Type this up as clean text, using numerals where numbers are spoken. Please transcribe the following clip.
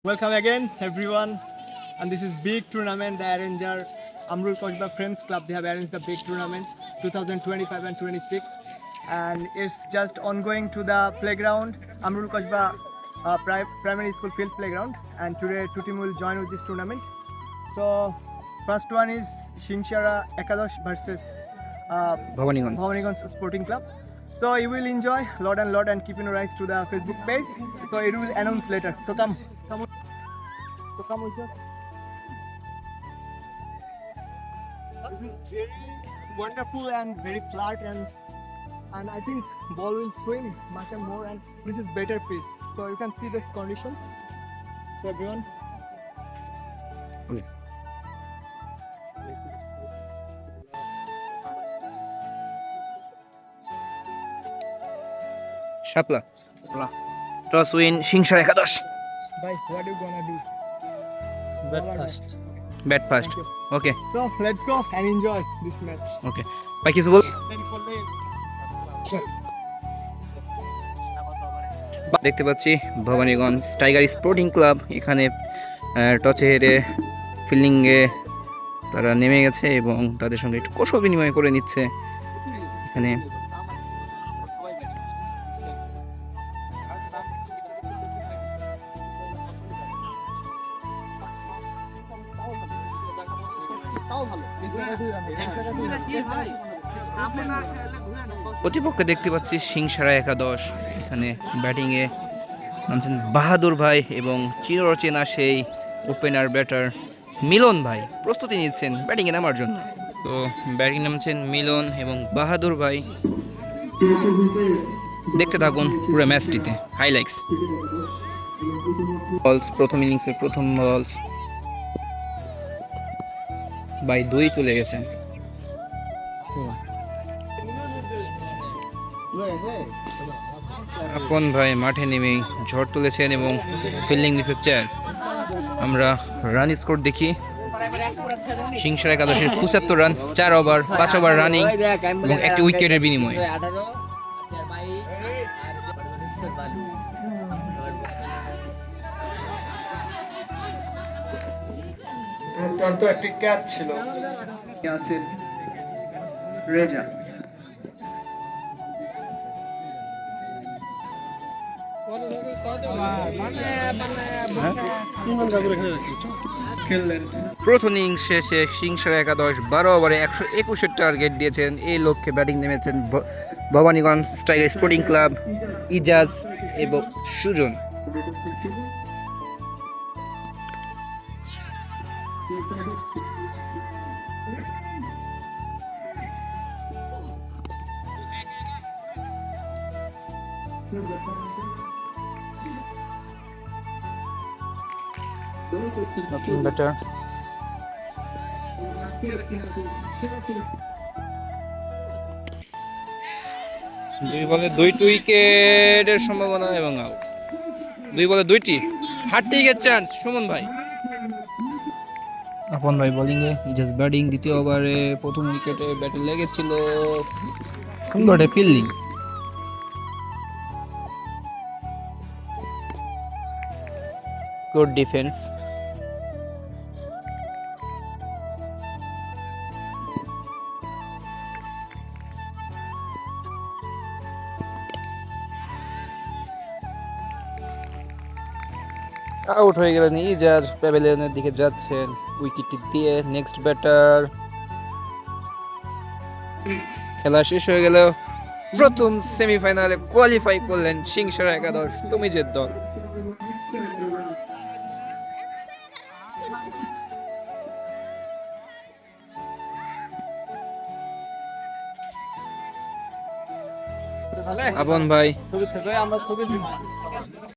Welcome again, everyone. And this is big tournament. The arranger Amrul Kojba Friends Club. They have arranged the big tournament 2025 and 26, and it's just ongoing to the playground Amrul Kojba Primary School field playground. And today two team will join with this tournament. So first one is Shingshara Ekadosh versus Bhavaniganj Sporting Club. So you will enjoy lot and keep your eyes to the Facebook page. So it will announce later. So come. So come with us. This is very wonderful and very flat, and I think ball will swing much and more, and this is better pitch. So you can see this condition. So everyone. Please. Shapla. Toss win Shingshara Ekadosh. Bye. What are you gonna do? Bet Ball or first. Bat first. Thank you. Okay. So let's go and enjoy this match. Okay. ভাই কিছু বল। দেখতে পাচ্ছি Bhabaniganj tiger sporting club এখানে টসে হেরে ফিল্ডিংয়ে তারা নেমে গেছে এবং তাদের সঙ্গে একটু কৌশল বিনিময় করে নিচ্ছে এখানে। প্রতিপক্ষে দেখতে পাচ্ছি সিংসারা একাদশ, এখানে ব্যাটিংয়ে নামছেন বাহাদুর ভাই এবং চিরচেনা সেই ওপেনার ব্যাটার মিলন ভাই প্রস্তুতি নিচ্ছেন ব্যাটিংয়ে নামার জন্য। তো ব্যাটিং নামছেন মিলন এবং বাহাদুর ভাই। দেখতে থাকুন পুরো ম্যাচটিতে হাইলাইটস। বলস প্রথম ইনিংসের প্রথম বলস বাই 2 চলে গেছেন। আপন ভাই মাঠে নেমে ঝড় তুলেছেন এবং ফিল্ডিং দিতে চার। আমরা রান স্কোর দেখি। সিংসারা একাদশের 75 রান, 4 ওভার, 5 ওভার রানিং এবং একটি উইকেটের বিনিময়ে। তো একটি ক্যাচ ছিল ইয়াসির রেজা। প্রথম ইনিংস শেষে সিংসারা একাদশ 12 ওভারে 121 টার্গেট দিয়েছেন। এই লক্ষ্যে ব্যাটিং নেমেছেন Bhabaniganj tiger sporting club Ijaz এবং সুজন। নতুন ব্যাটার দুই বলে 2টি উইকেটের সম্ভাবনা এবং আউট। 2 বলে 2টি হার্টিকের চান্স সুমন ভাই। আপন ভাই বোলিংয়ে, ইজাজ ব্যাটিং। দ্বিতীয় ওভারে প্রথম উইকেটে ব্যাটে লেগেছিল, সুন্দর ফিল্ডিং। Good defence. আউট হয়ে গেলেন ইজাজ, প্যাভিলিয়নের দিকে যাচ্ছেন উইকেটটি দিয়ে। Next batter. খেলা শেষ হয়ে গেল। প্রথম সেমিফাইনালে কোয়ালিফাই করলেন সিংসারা একাদশ তমিজের দল। আপন ভাই আমরা ছবি